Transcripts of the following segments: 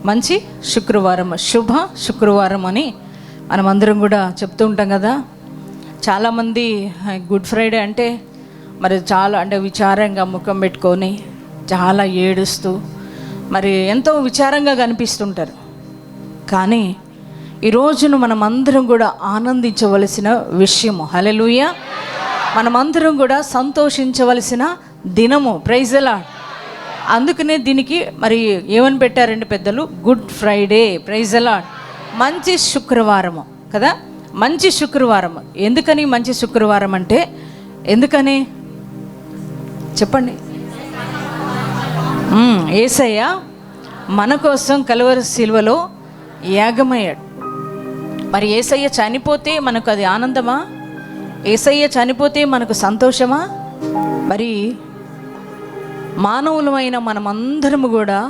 మంచి శుక్రవారం, శుభ శుక్రవారం అని మనమందరం కూడా చెప్తూ ఉంటాం కదా. చాలామంది గుడ్ ఫ్రైడే అంటే మరి చాలా అంటే విచారంగా ముఖం పెట్టుకొని చాలా ఏడుస్తూ మరి ఎంతో విచారంగా కనిపిస్తుంటారు. కానీ ఈరోజును మనమందరం కూడా ఆనందించవలసిన విషయము. హల్లెలూయా. మనమందరం కూడా సంతోషించవలసిన దినము. Praise the lord. అందుకనే దీనికి మరి ఏమని పెట్టారండి పెద్దలు? Good Friday. Praise the lord. మంచి శుక్రవారము కదా, మంచి శుక్రవారం. ఎందుకని మంచి శుక్రవారం అంటే? ఎందుకని చెప్పండి. యేసయ్య మన కోసం కలువరి శిలువలో యాగమయ్యాడు. మరి యేసయ్య చనిపోతే మనకు అది ఆనందమా? యేసయ్య చనిపోతే మనకు సంతోషమా? మరి మానవులమైన మనమందరము కూడా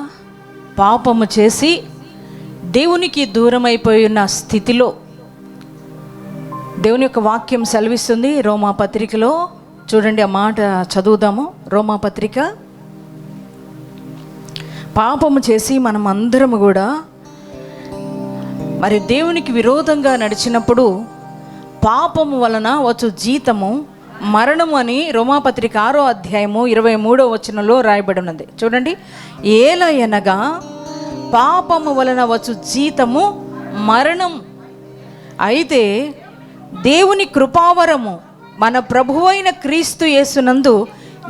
పాపము చేసి దేవునికి దూరమైపోయి ఉన్న స్థితిలో దేవుని యొక్క వాక్యం సెలవిస్తుంది. రోమాపత్రికలో చూడండి, ఆ మాట చదువుదాము. రోమాపత్రిక. పాపము చేసి మనం అందరము కూడా మరి దేవునికి విరోధంగా నడిచినప్పుడు పాపము వలన వచ్చు జీతము మరణము అని రోమాపత్రిక 6వ అధ్యాయము 23వ వచనంలో రాయబడి ఉన్నది. చూడండి, ఏలయనగా పాపము వలన వచ్చు జీతము మరణం, అయితే దేవుని కృపావరము మన ప్రభువైన క్రీస్తు యేసునందు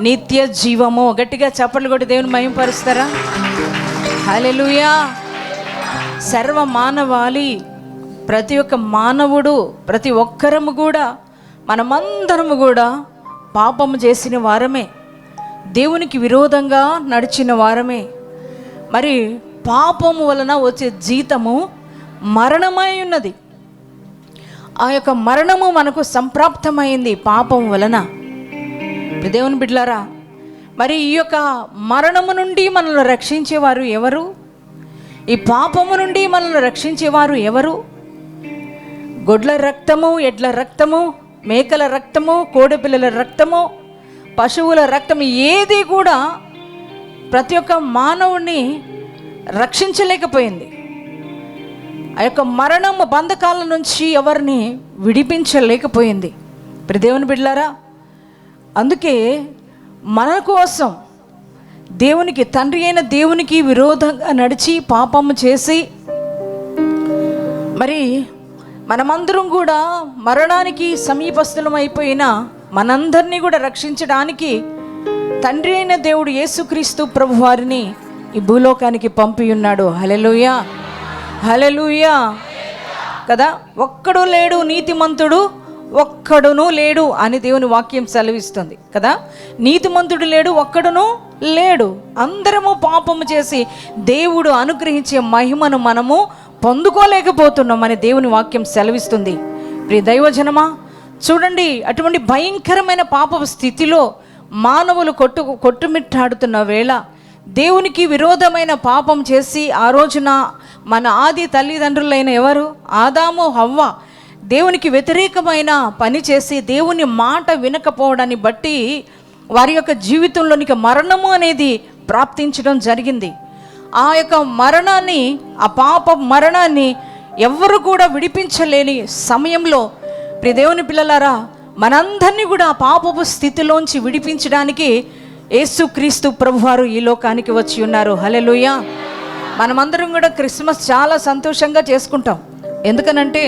నిత్య జీవము. గట్టిగా చప్పట్లు కొట్టి దేవుని మహిమపరుస్తారా? హల్లెలూయా. సర్వ మానవాళి, ప్రతి ఒక్క మానవుడు, ప్రతి ఒక్కరము కూడా మనమందరము కూడా పాపము చేసిన వారమే, దేవునికి విరోధంగా నడిచిన వారమే. మరి పాపము వలన వచ్చే జీతము మరణమై ఉన్నది. ఆ యొక్క మరణము మనకు సంప్రాప్తమైంది పాపం వలన. దేవుని బిడ్డలారా, మరి ఈ యొక్క మరణము నుండి మనల్ని రక్షించేవారు ఎవరు? ఈ పాపము నుండి మనల్ని రక్షించేవారు ఎవరు? గొడ్ల రక్తము, ఎడ్ల రక్తము, మేకల రక్తము, కోడిపిల్లల రక్తము, పశువుల రక్తము ఏది కూడా ప్రతి ఒక్క మానవుడిని రక్షించలేకపోయింది. ఆ యొక్క మరణము బంధకాల నుంచి ఎవరిని విడిపించలేకపోయింది. ఇప్పుడు దేవుని బిడ్డలారా, అందుకే మన కోసం దేవునికి, తండ్రి అయిన దేవునికి విరోధంగా నడిచి పాపము చేసి మరి మనమందరం కూడా మరణానికి సమీపస్థులం అయిపోయిన మనందరినీ కూడా రక్షించడానికి తండ్రి అయిన దేవుడు యేసుక్రీస్తు ప్రభువారిని ఈ భూలోకానికి పంపి ఉన్నాడు. హల్లెలూయా, హల్లెలూయా కదా. ఒక్కడు లేడు నీతిమంతుడు, ఒక్కడును లేడు అని దేవుని వాక్యం సెలవిస్తుంది కదా. నీతిమంతుడు లేడు, ఒక్కడును లేడు. అందరము పాపము చేసి దేవుడు అనుగ్రహించే మహిమను మనము పొందుకోలేకపోతున్నాం అని దేవుని వాక్యం సెలవిస్తుంది. ప్రియ దైవజనమా, చూడండి, అటువంటి భయంకరమైన పాప స్థితిలో మానవులు కొట్టుమిట్టాడుతున్న వేళ దేవునికి విరోధమైన పాపం చేసి ఆ రోజున మన ఆది తల్లిదండ్రులైన ఎవరు? ఆదాము, హవ్వ దేవునికి వ్యతిరేకమైన పని చేసి దేవుని మాట వినకపోవడాన్ని బట్టి వారి యొక్క జీవితంలోనికి మరణము అనేది ప్రాప్తించడం జరిగింది. ఆ యొక్క మరణాన్ని, ఆ పాప మరణాన్ని ఎవ్వరు కూడా విడిపించలేని సమయంలో ప్రియ దేవుని పిల్లలారా, మనందరినీ కూడా ఆ పాపపు స్థితిలోంచి విడిపించడానికి యేసుక్రీస్తు ప్రభువారు ఈ లోకానికి వచ్చి ఉన్నారు. హల్లెలూయా. మనమందరం కూడా క్రిస్మస్ చాలా సంతోషంగా చేసుకుంటాం. ఎందుకనంటే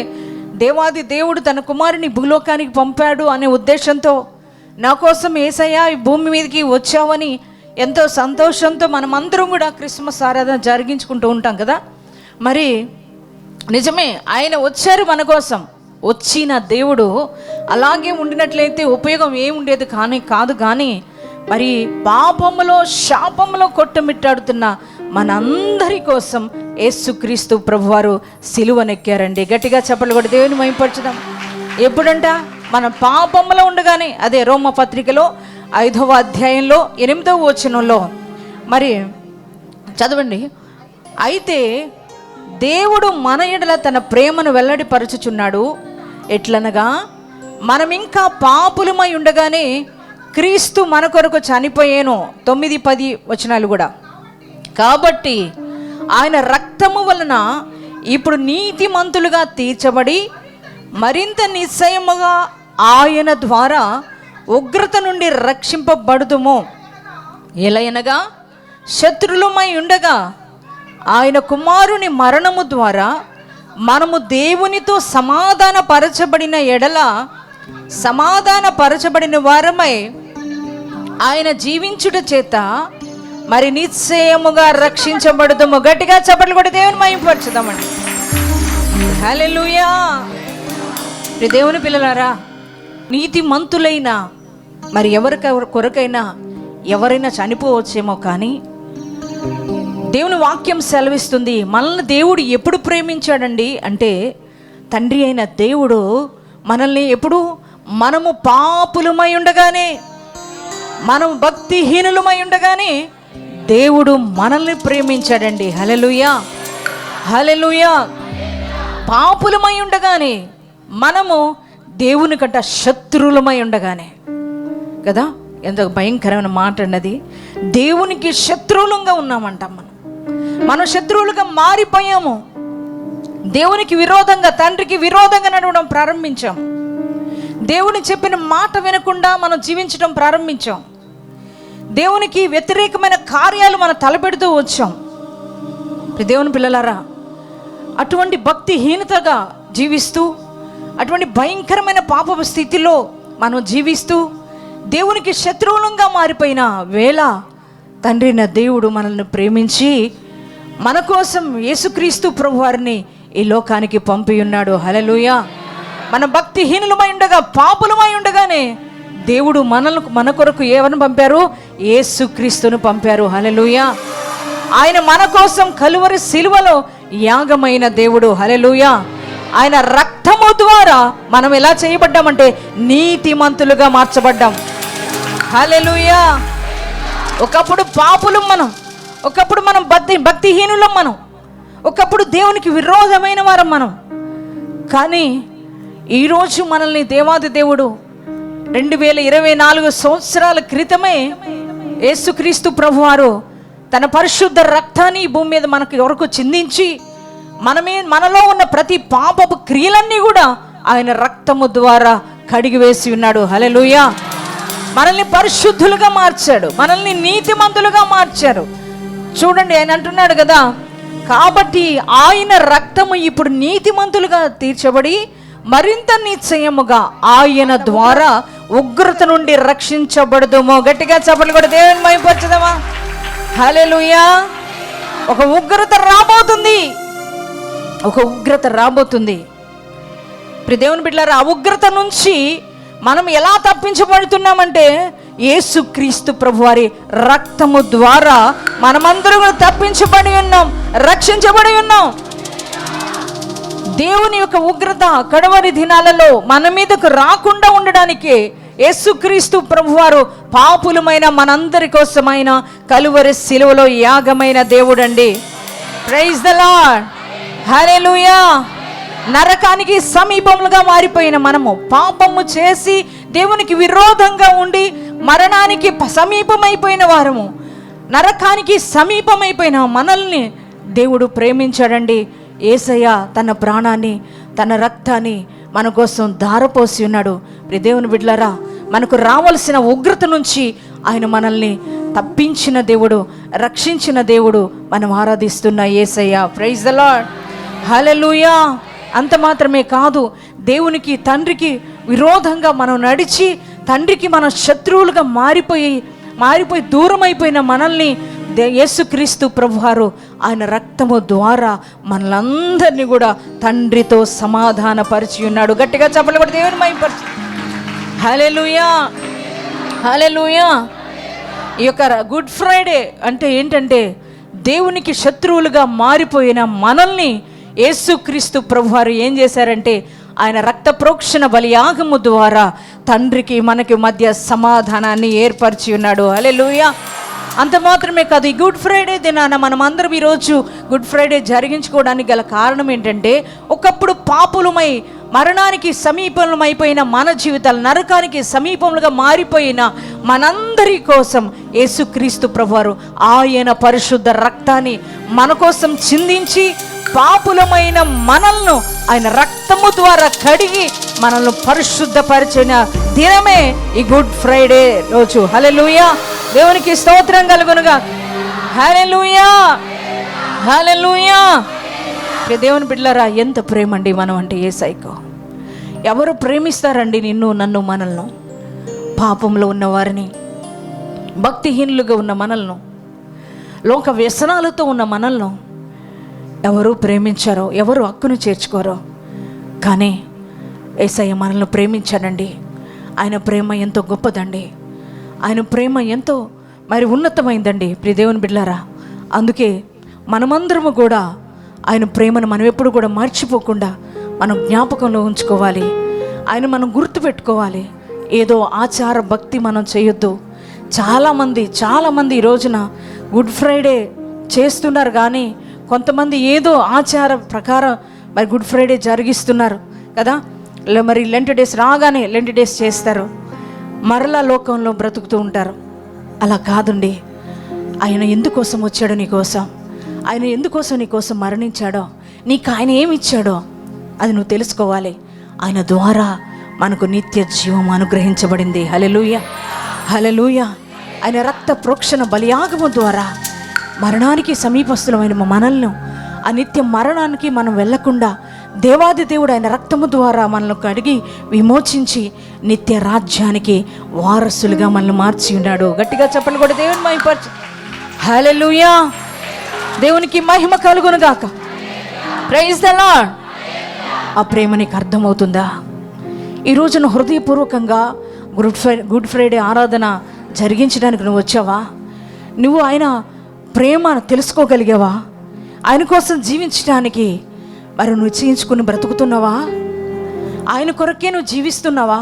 దేవాది దేవుడు తన కుమారుని భూలోకానికి పంపాడు అనే ఉద్దేశంతో, నా కోసం యేసయ్య ఈ భూమి మీదకి వచ్చావని ఎంతో సంతోషంతో మనమందరం కూడా క్రిస్మస్ ఆరాధన జరిగించుకుంటూ ఉంటాం కదా. మరి నిజమే, ఆయన వచ్చారు మన కోసం. వచ్చిన దేవుడు అలాగే ఉండినట్లయితే ఉపయోగం ఏముండేది కాదు. కానీ మరి పాపములో, శాపములో కొట్టుమిట్టాడుతున్న మనందరి కోసం యేసుక్రీస్తు ప్రభువారు సిలువనెక్కారండి. గట్టిగా చప్పట్లు కొట్టి దేవుని మహిమపరచుదాం. ఎప్పుడంట? మన పాపములో ఉండగానే. అదే రోమపత్రికలో 5వ అధ్యాయంలో 8వ వచనంలో మరి చదవండి. అయితే దేవుడు మన ఎడల తన ప్రేమను వెల్లడిపరచుచున్నాడు. ఎట్లనగా, మనం ఇంకా పాపులమై ఉండగానే క్రీస్తు మన కొరకు చనిపోయాను. 9-10 వచనాలు కూడా. కాబట్టి ఆయన రక్తము వలన ఇప్పుడు నీతిమంతులుగా తీర్చబడి మరింత నిశ్చయముగా ఆయన ద్వారా ఉగ్రత నుండి రక్షింపబడుదుము. ఎలయనగా శత్రులమై ఉండగా ఆయన కుమారుని మరణము ద్వారా మనము దేవునితో సమాధానపరచబడిన ఎడల సమాధానపరచబడిన వారమై ఆయన జీవించుట చేత మరి నిశ్చయముగా రక్షించబడుదుము. గట్టిగా చప్పట్లు కొట్టి దేవుని మహిమపరచుదామండి. హల్లెలూయా. దేవుని పిల్లలారా, నీతిమంతులైన మరి కొరకైనా ఎవరైనా చనిపోవచ్చేమో, కానీ దేవుని వాక్యం సెలవిస్తుంది మనల్ని దేవుడు ఎప్పుడు ప్రేమించాడండి అంటే, తండ్రి అయిన దేవుడు మనల్ని ఎప్పుడు మనము పాపులమై ఉండగానే, మనము భక్తిహీనులమై ఉండగానే దేవుడు మనల్ని ప్రేమించాడండి. హల్లెలూయా, హల్లెలూయా. పాపులమై ఉండగానే, మనము దేవుని కంట శత్రువులమై ఉండగానే కదా, ఎంత భయంకరమైన మాట అన్నది. దేవునికి శత్రువులుగా ఉన్నామంటాం. మనం శత్రువులుగా మారిపోయాము. దేవునికి విరోధంగా, తండ్రికి విరోధంగా నడవడం ప్రారంభించాం. దేవుని చెప్పిన మాట వినకుండా మనం జీవించడం ప్రారంభించాం. దేవునికి వ్యతిరేకమైన కార్యాలు మనం తలపెడుతూ వచ్చాం. దేవుని పిల్లలారా, అటువంటి భక్తిహీనతగా జీవిస్తూ, అటువంటి భయంకరమైన పాపపు స్థితిలో మనం జీవిస్తూ దేవునికి శత్రువులంగా మారిపోయిన వేళ తండ్రి నా దేవుడు మనల్ని ప్రేమించి మన కోసం యేసుక్రీస్తు ప్రభువారిని ఈ లోకానికి పంపి ఉన్నాడు. హల్లెలూయా. మన భక్తిహీనులమై ఉండగా, పాపులమై ఉండగానే దేవుడు మన కొరకు ఎవరిని పంపారు? యేసుక్రీస్తును పంపారు. హల్లెలూయా. ఆయన మన కోసం కలువరి సిలువలో యాగమైన దేవుడు. హల్లెలూయా. ఆయన రక్తము ద్వారా మనం ఎలా చేయబడ్డామంటే నీతిమంతులుగా మార్చబడ్డాం. హల్లెలూయా. ఒకప్పుడు పాపులం మనం, ఒకప్పుడు మనం భక్తిహీనులం మనం, ఒకప్పుడు దేవునికి విరోధమైన వారం మనం. కానీ ఈరోజు మనల్ని దేవాది దేవుడు 2024 సంవత్సరాల క్రితమే యేసుక్రీస్తు ప్రభువారు తన పరిశుద్ధ రక్తాన్ని ఈ భూమి మీద మనకి వరకు చిందించి మనలో ఉన్న ప్రతి పాపపు క్రియలన్నీ కూడా ఆయన రక్తము ద్వారా కడిగి వేసి ఉన్నాడు. హల్లెలూయా. మనల్ని పరిశుద్ధులుగా మార్చాడు, మనల్ని నీతిమంతులుగా మార్చారు. చూడండి, ఆయన అంటున్నాడు కదా, కాబట్టి ఆయన రక్తము ఇప్పుడు నీతిమంతులుగా తీర్చబడి మరింత నిశ్చయముగా ఆయన ద్వారా ఉగ్రత నుండి రక్షించబడదుము. గట్టిగా చప్పట్లు కొట్టి దేవుని మహిమపరచుదామా. హల్లెలూయా. ఒక ఉగ్రత రాబోతుంది, ఒక ఉగ్రత రాబోతుంది. దేవుని బిడ్డలారా, ఆ ఉగ్రత నుంచి మనం ఎలా తప్పించబడుతున్నామంటే యేసుక్రీస్తు ప్రభువారి రక్తము ద్వారా మనమందరం తప్పించబడి ఉన్నాం, రక్షించబడి ఉన్నాం. దేవుని యొక్క ఉగ్రత కడవరి దినాలలో మన మీదకు రాకుండా ఉండడానికి యేసుక్రీస్తు ప్రభువారు పాపులమైన మనందరి కోసమైన కలువరి సిలువలో యాగమైన దేవుడండి. Praise the Lord. హల్లెలూయా. నరకానికి సమీపములుగా మారిపోయిన మనము, పాపము చేసి దేవునికి విరోధంగా ఉండి మరణానికి సమీపమైపోయిన వారము, నరకానికి సమీపమైపోయిన మనల్ని దేవుడు ప్రేమించాడండి. యేసయ్య తన ప్రాణాన్ని, తన రక్తాన్ని మన కోసం ధారపోసి ఉన్నాడు. దేవుని బిడ్డలారా, మనకు రావాల్సిన ఉగ్రత నుంచి ఆయన మనల్ని తప్పించిన దేవుడు, రక్షించిన దేవుడు మనం ఆరాధిస్తున్న Yesayya. Praise the Lord. Hallelujah. అంత మాత్రమే కాదు, దేవునికి తండ్రికి విరోధంగా మనం నడిచి తండ్రికి మన శత్రువులుగా మారిపోయి దూరం అయిపోయిన మనల్ని యేసుక్రీస్తు ప్రభువారు ఆయన రక్తము ద్వారా మనలందరినీ కూడా తండ్రితో సమాధానపరిచి ఉన్నాడు. గట్టిగా చప్పట్లు కొట్టి దేవుని మహిమపరచు. హల్లెలూయా, హల్లెలూయా. ఈ యొక్క గుడ్ ఫ్రైడే అంటే ఏంటంటే, దేవునికి శత్రువులుగా మారిపోయిన మనల్ని యేసుక్రీస్తు ప్రభువారు ఏం చేశారంటే ఆయన రక్త ప్రోక్షణ బలియాగము ద్వారా తండ్రికి మనకి మధ్య సమాధానాన్ని ఏర్పరిచి ఉన్నాడు. హల్లెలూయా. అంత మాత్రమే కాదు, ఈ గుడ్ ఫ్రైడే దినాన మనం అందరం ఈరోజు గుడ్ ఫ్రైడే జరిగించుకోవడానికి గల కారణం ఏంటంటే, ఒకప్పుడు పాపులమై మరణానికి సమీపమైపోయిన మన జీవితాలు, నరకానికి సమీపములుగా మారిపోయిన మనందరి కోసం యేసుక్రీస్తు ప్రభువారు ఆయన పరిశుద్ధ రక్తాన్ని మన కోసం చిందించి పాపులమైన మనల్ని ఆయన రక్తము ద్వారా కడిగి మనల్ని పరిశుద్ధపరిచిన దినమే ఈ గుడ్ ఫ్రైడే రోజు. హల్లెలూయా, దేవునికి స్తోత్రం కలుగునుగా. హల్లెలూయా, హల్లెలూయా. దేవుని బిడ్డలారా, ఎంత ప్రేమ అండి మనం అంటే యేసయ్యకు. ఎవరు ప్రేమిస్తారండి నిన్ను, నన్ను, మనల్ని? పాపంలో ఉన్న వారిని, భక్తిహీనులుగా ఉన్న మనల్ని, లోక వ్యసనాలతో ఉన్న మనల్ని ఎవరు ప్రేమించారో, ఎవరు హక్కును చేర్చుకోరో. కానీ యేసయ్య మనల్ని ప్రేమించాడండి. ఆయన ప్రేమ ఎంతో గొప్పదండి. ఆయన ప్రేమ ఎంతో ఉన్నతమైందండి ప్రియ దేవుని బిడ్డలారా. అందుకే మనమందరము కూడా ఆయన ప్రేమను మనం ఎప్పుడు కూడా మర్చిపోకుండా మనం జ్ఞాపకంలో ఉంచుకోవాలి. ఆయన మనం గుర్తుపెట్టుకోవాలి. ఏదో ఆచార భక్తి మనం చేయొద్దు. చాలామంది ఈ రోజున గుడ్ ఫ్రైడే చేస్తున్నారు, కానీ కొంతమంది ఏదో ఆచార ప్రకారం మరి గుడ్ ఫ్రైడే జరిగిస్తున్నారు కదా. మరి లెంట్ డేస్ రాగానే లెంట్ డేస్ చేస్తారు, మరలా లోకంలో బ్రతుకుతూ ఉంటారు. అలా కాదండి. ఆయన ఎందుకోసం వచ్చాడో నీకోసం, ఆయన ఎందుకోసం నీకోసం మరణించాడో, నీకు ఆయన ఏమి ఇచ్చాడో అది నువ్వు తెలుసుకోవాలి. ఆయన ద్వారా మనకు నిత్య జీవం అనుగ్రహించబడింది. హల్లెలూయా, హల్లెలూయా. ఆయన రక్త ప్రోక్షణ బలియాగము ద్వారా మరణానికి సమీపస్తులమైన మనల్ని, ఆ నిత్య మరణానికి మనం వెళ్లకుండా దేవాది దేవుడు ఆయన రక్తము ద్వారా మనల్ని కడిగి విమోచించి నిత్య రాజ్యానికి వారసులుగా మనల్ని మార్చి ఉన్నాడు. గట్టిగా చెప్పండి కూడా, దేవుని మహిమపరచు. హల్లెలూయా, దేవునికి మహిమ కలుగును గాక. Praise the lord. ఆ ప్రేమ నీకు అర్థమవుతుందా? ఈ రోజున హృదయపూర్వకంగా గుడ్ ఫ్రైడే ఆరాధన జరిగించడానికి నువ్వు వచ్చావా? నువ్వు ఆయన ప్రేమ తెలుసుకోగలిగావా? ఆయన కోసం జీవించడానికి మరి నువ్వు నిశ్చయించుకుని బ్రతుకుతున్నావా? ఆయన కొరకే నువ్వు జీవిస్తున్నావా?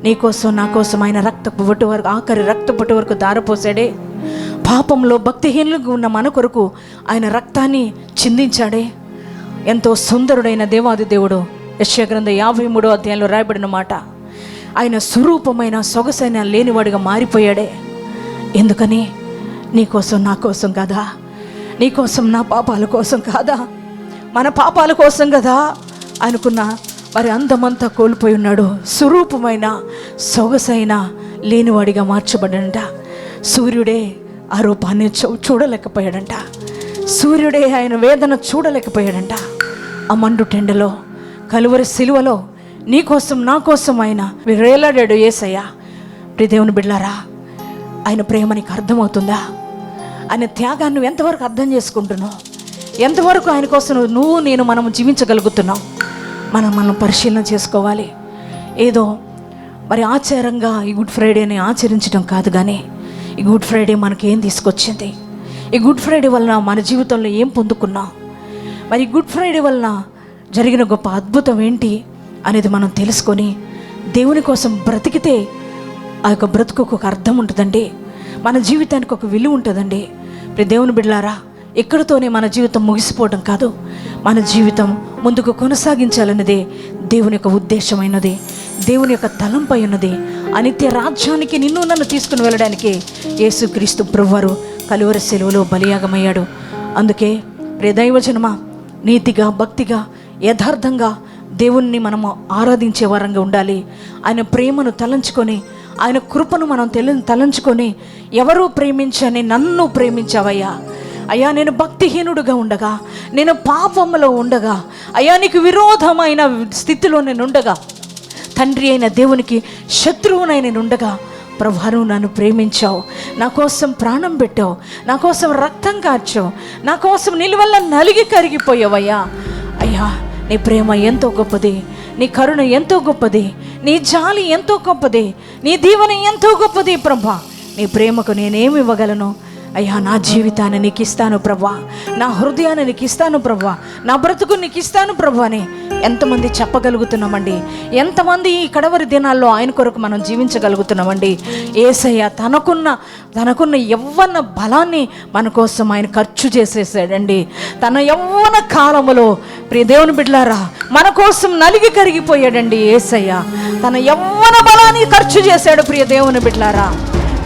నీకోసం, నా కోసం ఆయన రక్తపు బొట్టు వరకు, ఆఖరి రక్తపు బొట్టు వరకు దారపోసాడే. పాపంలో భక్తిహీనులుగా ఉన్న మన కొరకు ఆయన రక్తాన్ని చిందించాడే. ఎంతో సుందరుడైన దేవాది దేవుడు యెషయా గ్రంథం 53వ అధ్యాయంలో రాయబడిన మాట, ఆయన స్వరూపమైన సొగసైన లేనివాడిగా మారిపోయాడే. ఎందుకని? నీకోసం, నా కోసం కదా. నీకోసం, నా పాపాల కోసం కాదా, మన పాపాల కోసం కదా. అనుకున్న మరి అందమంతా కోల్పోయి ఉన్నాడు. స్వరూపమైన సొగసైన లేనివాడిగా మార్చబడ్డంట. సూర్యుడే ఆ రూపాన్ని చూడలేకపోయాడంట. సూర్యుడే ఆయన వేదన చూడలేకపోయాడంట. ఆ మండు టెండలో, కలువరి సిలువలో నీకోసం, నా కోసం ఆయన వేలాడాడు యేసయ్య. ప్రియ దేవుని బిడ్డలారా, ఆయన ప్రేమ నీకు అర్థమవుతుందా? ఆయన త్యాగాన్ని నువ్వు ఎంతవరకు అర్థం చేసుకుంటున్నావు? ఎంతవరకు ఆయన కోసం నేను మనం జీవించగలుగుతున్నాం? మనం పరిశీలన చేసుకోవాలి. ఏదో మరి ఆచారంగా ఈ గుడ్ ఫ్రైడేని ఆచరించడం కాదు, కానీ ఈ గుడ్ ఫ్రైడే మనకి ఏం తీసుకొచ్చింది? ఈ గుడ్ ఫ్రైడే వలన మన జీవితంలో ఏం పొందుకున్నాం? మరి గుడ్ ఫ్రైడే వలన జరిగిన గొప్ప అద్భుతం ఏంటి అనేది మనం తెలుసుకొని దేవుని కోసం బ్రతికితే ఆ యొక్క బ్రతుకు ఒక అర్థం ఉంటుందండి. మన జీవితానికి ఒక విలువ ఉంటుందండి. ఇప్పుడు దేవుని బిడ్డలారా, ఇక్కడితోనే మన జీవితం ముగిసిపోవడం కాదు. మన జీవితం ముందుకు కొనసాగించాలన్నదే దేవుని యొక్క ఉద్దేశమైనది, దేవుని యొక్క తలంపై ఉన్నది. అనిత్య రాజ్యానికి నిన్ను నన్ను తీసుకుని వెళ్ళడానికి యేసుక్రీస్తు ప్రభువారు కలువరి శిలువలో బలియాగమయ్యాడు. అందుకే ప్రియ దైవజనమా, నీతిగా, భక్తిగా, యథార్థంగా దేవుణ్ణి మనము ఆరాధించే వారంగా ఉండాలి. ఆయన ప్రేమను తలంచుకొని, ఆయన కృపను మనం తలంచుకొని, ఎవరూ ప్రేమించని నన్ను ప్రేమించావయ్యా. అయ్యా, నేను భక్తిహీనుడుగా ఉండగా, నేను పాపంలో ఉండగా, అయ్యా నీకు విరోధమైన స్థితిలో నేను ఉండగా, తండ్రి అయిన దేవునికి శత్రువునై నేను ఉండగా, ప్రభువారు నన్ను ప్రేమించావు, నా కోసం ప్రాణం పెట్టావు, నా కోసం రక్తం కార్చావు, నా కోసం నిలువల్ల నలిగి కరిగిపోయావయ్యా. అయ్యా, నీ ప్రేమ ఎంతో గొప్పది, నీ కరుణ ఎంతో గొప్పది, నీ జాలి ఎంతో గొప్పది, నీ దీవెన ఎంతో గొప్పది. ప్రభా, నీ ప్రేమకు నేనేమి ఇవ్వగలను? అయ్యా నా జీవితాన్ని నీకు ఇస్తాను ప్రభువా, నా హృదయాన్ని నీకు ఇస్తాను ప్రభువా, నా బ్రతుకు నీకు ఇస్తాను ప్రభువా అని ఎంతమంది చెప్పగలుగుతున్నామండి? ఎంతమంది ఈ కడవరి దినాల్లో ఆయన కొరకు మనం జీవించగలుగుతున్నామండి? యేసయ్య తనకున్న యవ్వన బలాన్ని మన కోసం ఆయన ఖర్చు చేసేసాడండి. తన యవ్వన కాలములో ప్రియ దేవుని బిడ్డలారా మన కోసం నలిగి కరిగిపోయాడండి యేసయ్య. తన యవ్వన బలాన్ని ఖర్చు చేశాడు ప్రియ దేవుని బిడ్డలారా.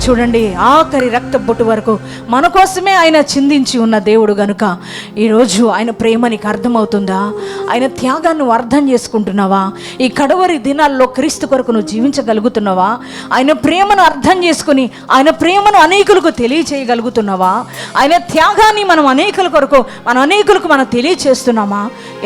చూడండి, ఆఖరి రక్త బొట్టు వరకు మన కోసమే ఆయన చిందించి ఉన్న దేవుడు గనుక ఈరోజు ఆయన ప్రేమ నీకు అర్థమవుతుందా? ఆయన త్యాగాన్ని నువ్వు అర్థం చేసుకుంటున్నావా? ఈ కడవరి దినాల్లో క్రీస్తు కొరకు నువ్వు జీవించగలుగుతున్నావా? ఆయన ప్రేమను అర్థం చేసుకుని ఆయన ప్రేమను అనేకులకు తెలియచేయగలుగుతున్నావా? ఆయన త్యాగాన్ని మనం అనేకులకు మనం తెలియచేస్తున్నామా?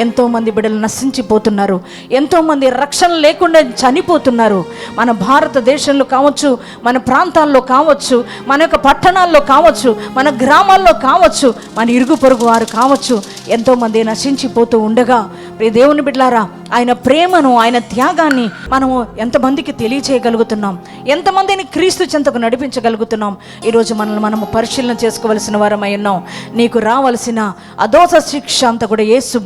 ఎంతోమంది బిడ్డలు నశించిపోతున్నారు, ఎంతోమంది రక్షణ లేకుండా చనిపోతున్నారు. మన భారతదేశంలో కావచ్చు, మన ప్రాంతాల్లో కావచ్చు, మన యొక్క పట్టణాల్లో కావచ్చు, మన గ్రామాల్లో కావచ్చు, మన ఇరుగు పొరుగు వారు కావచ్చు, ఎంతోమంది నశించిపోతూ ఉండగా ప్రియ దేవుని బిడ్డలారా ఆయన ప్రేమను, ఆయన త్యాగాన్ని మనము ఎంతమందికి తెలియచేయగలుగుతున్నాం? ఎంతమందిని క్రీస్తు చెంతకు నడిపించగలుగుతున్నాం? ఈరోజు మనము పరిశీలన చేసుకోవలసిన వారమై ఉన్నాం. నీకు రావలసిన అదోష శిక్ష అంతా కూడా యేసు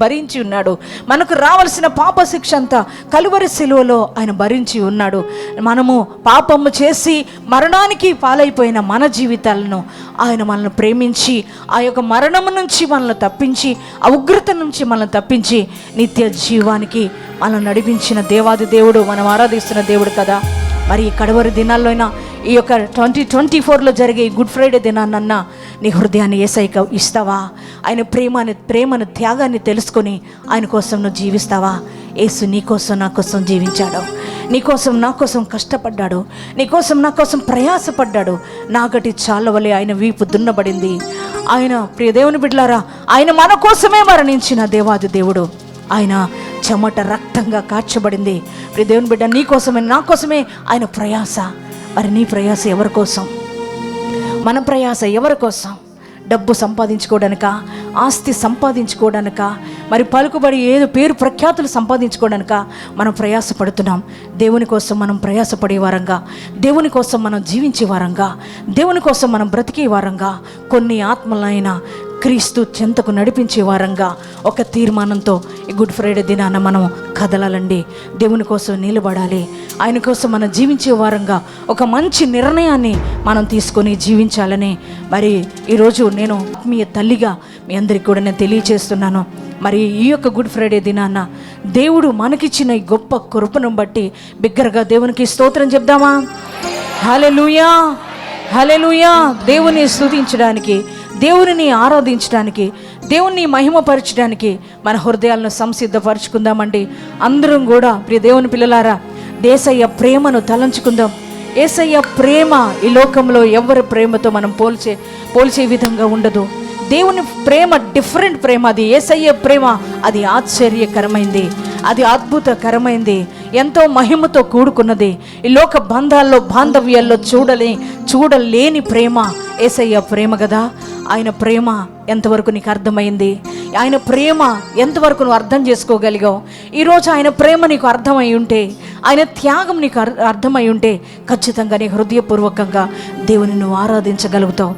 భరించి ఉన్నాడు. మనకు రావలసిన పాప శిక్ష అంతా కలువరి శిలువలో ఆయన భరించి ఉన్నాడు. మనము పాపము చేసి మరణానికి పాలైపోయిన మన జీవితాలను ఆయన మనల్ని ప్రేమించి ఆ యొక్క మరణము నుంచి మనల్ని తప్పించి, ఆ ఉగ్రత నుంచి మనల్ని తప్పించి నిత్య జీవానికి మనం నడిపించిన దేవాది దేవుడు, మనం ఆరాధిస్తున్న దేవుడు కదా. మరి ఈ కడవరి దినాల్లోనైనా ఈ యొక్క 2024లో జరిగే గుడ్ ఫ్రైడే దినాన్నన్నా నీ హృదయాన్ని యేసయ్యకు ఇస్తావా? ఆయన ప్రేమను త్యాగాన్ని తెలుసుకొని ఆయన కోసం నువ్వు జీవిస్తావా? యేసు నీకోసం నా కోసం జీవించాడు, నీకోసం నా కోసం కష్టపడ్డాడు, నీకోసం నా కోసం ప్రయాసపడ్డాడు. నాగటి చాళ్ళ వలె ఆయన వీపు దున్నబడింది. ఆయన ప్రియ దేవుని బిడ్డలారా ఆయన మన కోసమే మరణించిన దేవాది దేవుడు. ఆయన చెమట రక్తంగా కార్చబడింది. ప్రియ దేవుని బిడ్డ నీ కోసమే నా కోసమే ఆయన ప్రయాస. మరి నీ ప్రయాస ఎవరి కోసం? మన ప్రయాస ఎవరి కోసం? డబ్బు సంపాదించుకోవడానిక, ఆస్తి సంపాదించుకోవడానిక, మరి పలుకుబడి ఏదో పేరు ప్రఖ్యాతులు సంపాదించుకోవడానిక మనం ప్రయాసపడుతున్నాం? దేవుని కోసం మనం ప్రయాసపడే వారంగా, దేవుని కోసం మనం జీవించే వారంగా, దేవుని కోసం మనం బ్రతికే వారంగా, కొన్ని ఆత్మలైనా క్రీస్తు చెంతకు నడిపించే వారంగా ఒక తీర్మానంతో ఈ గుడ్ ఫ్రైడే దినాన మనం కదలాలండి. దేవుని కోసం నిలబడాలి. ఆయన కోసం మనం జీవించే వారంగా ఒక మంచి నిర్ణయాన్ని మనం తీసుకొని జీవించాలని మరి ఈరోజు నేను మీ తల్లిగా మీ అందరికీ కూడా నేను తెలియచేస్తున్నాను. మరి ఈ యొక్క గుడ్ ఫ్రైడే దినాన దేవుడు మనకిచ్చిన ఈ గొప్ప కృపను బట్టి బిగ్గరగా దేవునికి స్తోత్రం చెప్దామా? హల్లెలూయా, హల్లెలూయా. దేవుని స్తుతించడానికి, దేవుని ఆరాధించడానికి, దేవుణ్ణి మహిమపరచడానికి మన హృదయాలను సంసిద్ధపరచుకుందామండి. అందరం కూడా ప్రియ దేవుని పిల్లలారా యేసయ్య ప్రేమను తలంచుకుందాం. యేసయ్య ప్రేమ ఈ లోకంలో ఎవరి ప్రేమతో మనం పోల్చే విధంగా ఉండదు. దేవుని ప్రేమ డిఫరెంట్ ప్రేమ. అది యేసయ్య ప్రేమ, అది ఆశ్చర్యకరమైంది, అది అద్భుతకరమైంది, ఎంతో మహిమతో కూడుకున్నది. ఈ లోక బాంధవ్యాల్లో చూడలేని ప్రేమ యేసయ్య ప్రేమ కదా. ఆయన ప్రేమ ఎంతవరకు నీకు అర్థమైంది? ఆయన ప్రేమ ఎంతవరకు నువ్వు అర్థం చేసుకోగలిగావు? ఈరోజు ఆయన ప్రేమ నీకు అర్థమై ఉంటే, ఆయన త్యాగం నీకు అర్థమై ఉంటే ఖచ్చితంగా నీ హృదయపూర్వకంగా దేవుని నువ్వు ఆరాధించగలుగుతావు.